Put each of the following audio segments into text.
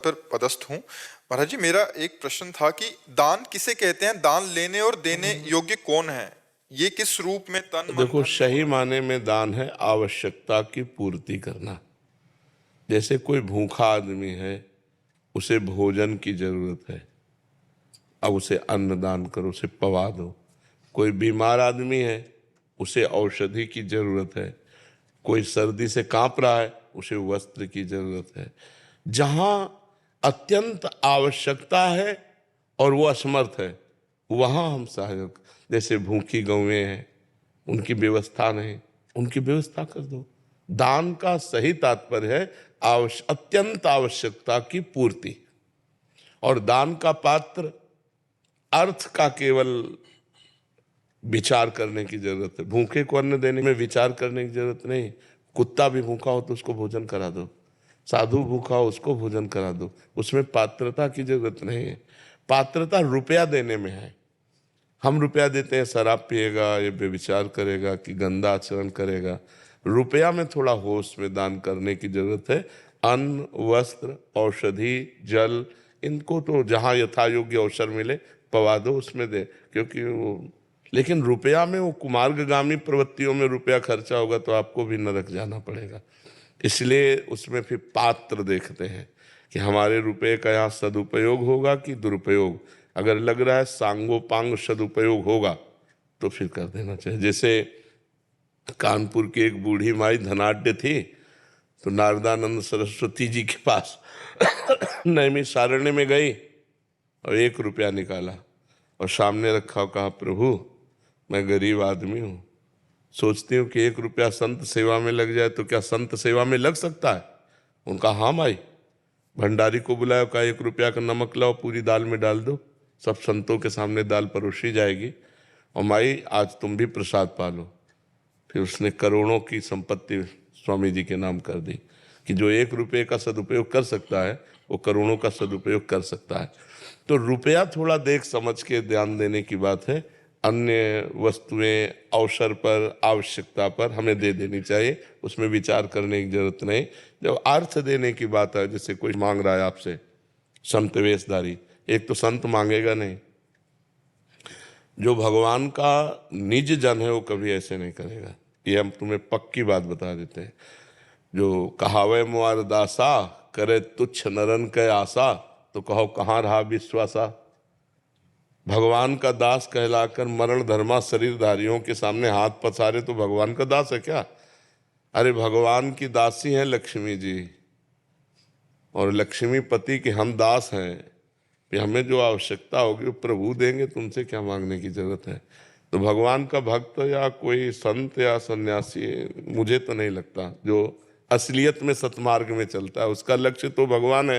पर पदस्थ हूँ। महाराज जी, मेरा एक प्रश्न था कि दान किसे कहते हैं, दान लेने और देने योग्य कौन है, ये किस रूप में तन मन देखो, धन में सही होना माने में दान है आवश्यकता की पूर्ति करना। जैसे कोई भूखा आदमी है, उसे भोजन की जरूरत है, अब उसे अन्न दान करो, उसे पवा दो। कोई बीमार आदमी है, उसे औषधि की जरूरत है। कोई सर्दी से कांप रहा है, उसे वस्त्र की जरूरत है। जहां अत्यंत आवश्यकता है और वो असमर्थ है, वहां हम सहयोग। जैसे भूखी गौएं हैं, उनकी व्यवस्था नहीं, उनकी व्यवस्था कर दो। दान का सही तात्पर्य है अत्यंत आवश्यकता की पूर्ति। और दान का पात्र अर्थ का केवल विचार करने की जरूरत है। भूखे को अन्न देने में विचार करने की जरूरत नहीं। कुत्ता भी भूखा हो तो उसको भोजन करा दो, साधु भूखा हो उसको भोजन करा दो। उसमें पात्रता की जरूरत नहीं है। पात्रता रुपया देने में है। हम रुपया देते हैं, शराब पिएगा, ये व्यभिचार करेगा कि गंदा आचरण करेगा। रुपया में थोड़ा होश में दान करने की जरूरत है। अन्न, वस्त्र, औषधि, जल, इनको तो जहाँ यथा योग्य अवसर मिले पवा दो, उसमें दे। क्योंकि वो, लेकिन रुपया में वो कुमार्गगामी प्रवृत्तियों में रुपया खर्चा होगा तो आपको भी नरक जाना पड़ेगा। इसलिए उसमें फिर पात्र देखते हैं कि हमारे रुपये का यहाँ सदुपयोग होगा कि दुरुपयोग। अगर लग रहा है सांगोपांग सदुपयोग होगा तो फिर कर देना चाहिए। जैसे कानपुर की एक बूढ़ी माई धनाढ्य थी, तो नारदानंद सरस्वती जी के पास नैमिषारण्य में गई और 1 रुपया निकाला और सामने रखा और कहा, प्रभु मैं गरीब आदमी हूँ, सोचती हूँ कि 1 रुपया संत सेवा में लग जाए तो क्या संत सेवा में लग सकता है? उनका हाँ माई। भंडारी को बुलाया, कहा 1 रुपया का नमक लाओ, पूरी दाल में डाल दो, सब संतों के सामने दाल परोसी जाएगी, और माई आज तुम भी प्रसाद पालो। फिर उसने करोड़ों की संपत्ति स्वामी जी के नाम कर दी कि जो 1 रुपये का सदुपयोग कर सकता है वो करोड़ों का सदुपयोग कर सकता है। तो रुपया थोड़ा देख समझ के ध्यान देने की बात है। अन्य वस्तुएं अवसर पर, आवश्यकता पर हमें दे देनी चाहिए, उसमें विचार करने की जरूरत नहीं। जब अर्थ देने की बात है, जैसे कोई मांग रहा है आपसे, संत वेशधारी, एक तो संत मांगेगा नहीं। जो भगवान का निज जन है वो कभी ऐसे नहीं करेगा, ये हम तुम्हें पक्की बात बता देते हैं। जो कहावे मुआर दासा, करे तुच्छ नरन के आशा, तो कहो कहाँ रहा विश्वासा। भगवान का दास कहलाकर मरण धर्मा शरीरधारियों के सामने हाथ पसारे तो भगवान का दास है क्या? अरे भगवान की दासी हैं लक्ष्मी जी, और लक्ष्मी पति के हम दास हैं कि हमें जो आवश्यकता होगी वो प्रभु देंगे, तुमसे क्या मांगने की जरूरत है। तो भगवान का भक्त या कोई संत या सन्यासी, मुझे तो नहीं लगता जो असलियत में सतमार्ग में चलता है, उसका लक्ष्य तो भगवान है,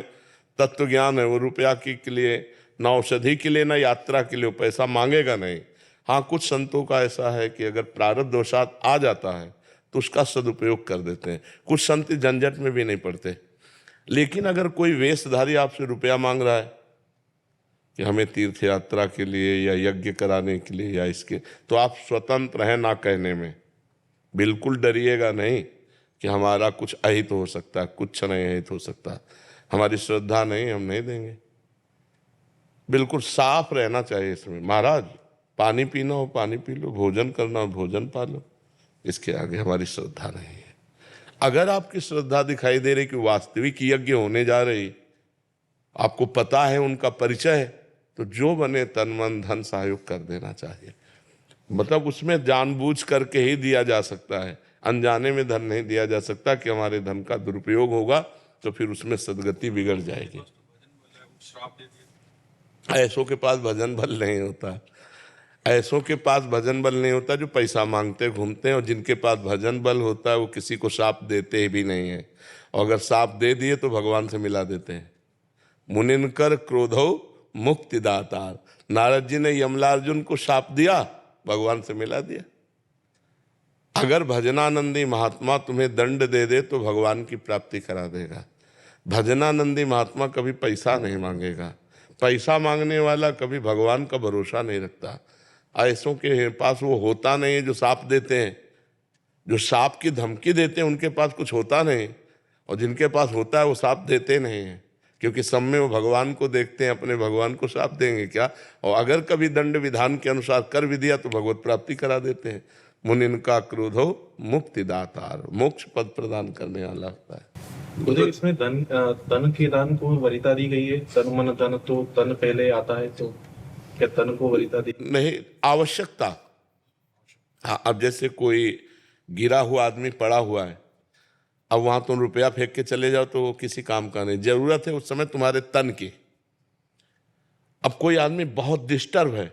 तत्व ज्ञान है। वो रुपया के लिए, ना औषधि के लिए, ना यात्रा के लिए वो पैसा मांगेगा नहीं। हाँ, कुछ संतों का ऐसा है कि अगर प्रारब्ध दोषात आ जाता है तो उसका सदुपयोग कर देते हैं। कुछ संत झंझट में भी नहीं पड़ते। लेकिन अगर कोई वेशधारी आपसे रुपया मांग रहा है कि हमें तीर्थ यात्रा के लिए या यज्ञ कराने के लिए या इसके, तो आप स्वतंत्र हैं ना कहने में। बिल्कुल डरिएगा नहीं कि हमारा कुछ अहित हो सकता है, कुछ नहीं अहित हो सकता, हमारी श्रद्धा नहीं, हम नहीं देंगे। बिल्कुल साफ रहना चाहिए इसमें। महाराज पानी पीना हो पानी पी लो, भोजन करना हो भोजन पा लो, इसके आगे हमारी श्रद्धा नहीं है। अगर आपकी श्रद्धा दिखाई दे रही कि वास्तविक यज्ञ होने जा रही, आपको पता है, उनका परिचय है, तो जो बने तन मन धन सहयोग कर देना चाहिए। मतलब उसमें जानबूझ करके ही दिया जा सकता है, अनजाने में धन नहीं दिया जा सकता कि हमारे धन का दुरुपयोग होगा तो फिर उसमें सदगति बिगड़ जाएगी। ऐसों के पास भजन बल नहीं होता, ऐसों के पास भजन बल नहीं होता जो पैसा मांगते घूमते हैं, और जिनके पास भजन बल होता है वो किसी को शाप देते भी नहीं है, और अगर शाप दे दिए तो भगवान से मिला देते हैं। मुनिनकर क्रोधो मुक्ति दातार, नारद जी ने यमलार्जुन को शाप दिया, भगवान से मिला दिया। अगर भजनानंदी महात्मा तुम्हें दंड दे दे तो भगवान की प्राप्ति करा देगा। भजनानंदी महात्मा कभी पैसा नहीं मांगेगा। पैसा मांगने वाला कभी भगवान का भरोसा नहीं रखता। ऐसों के पास वो होता नहीं है जो शाप देते हैं, जो शाप की धमकी देते हैं उनके पास कुछ होता नहीं, और जिनके पास होता है वो शाप देते नहीं हैं। क्योंकि सब में वो भगवान को देखते हैं, अपने भगवान को श्राप देंगे क्या? और अगर कभी दंड विधान के अनुसार कर भी दिया तो भगवत प्राप्ति करा देते हैं। मुनिन का क्रोध हो मुक्ति दातार, मोक्ष पद प्रदान करने वाला होता है। मुझे इसमें तन के दान को वरीयता दी गई है। तन मन धन, तो तन पहले आता है, तो क्या तन को वरीयता दी? नहीं, आवश्यकता। हाँ, अब जैसे कोई गिरा हुआ आदमी पड़ा हुआ है, अब वहां तुम रुपया फेंक के चले जाओ तो वो किसी काम का नहीं, जरूरत है उस समय तुम्हारे तन की। अब कोई आदमी बहुत डिस्टर्ब है,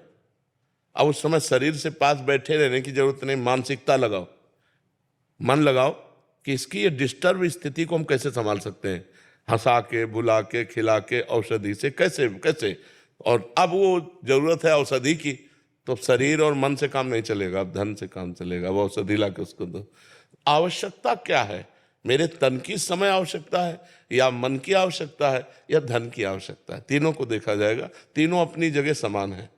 अब उस समय शरीर से पास बैठे रहने की जरूरत नहीं, मानसिकता लगाओ, मन लगाओ कि इसकी ये डिस्टर्ब स्थिति को हम कैसे संभाल सकते हैं, हंसा के, बुला के, खिला के, औषधि से कैसे कैसे। और अब वो जरूरत है औषधि की, तो शरीर और मन से काम नहीं चलेगा, अब धन से काम चलेगा। वो औषधि ला के उसको दो। आवश्यकता क्या है? मेरे तन की समय आवश्यकता है, या मन की आवश्यकता है, या धन की आवश्यकता है? तीनों को देखा जाएगा, तीनों अपनी जगह समान है।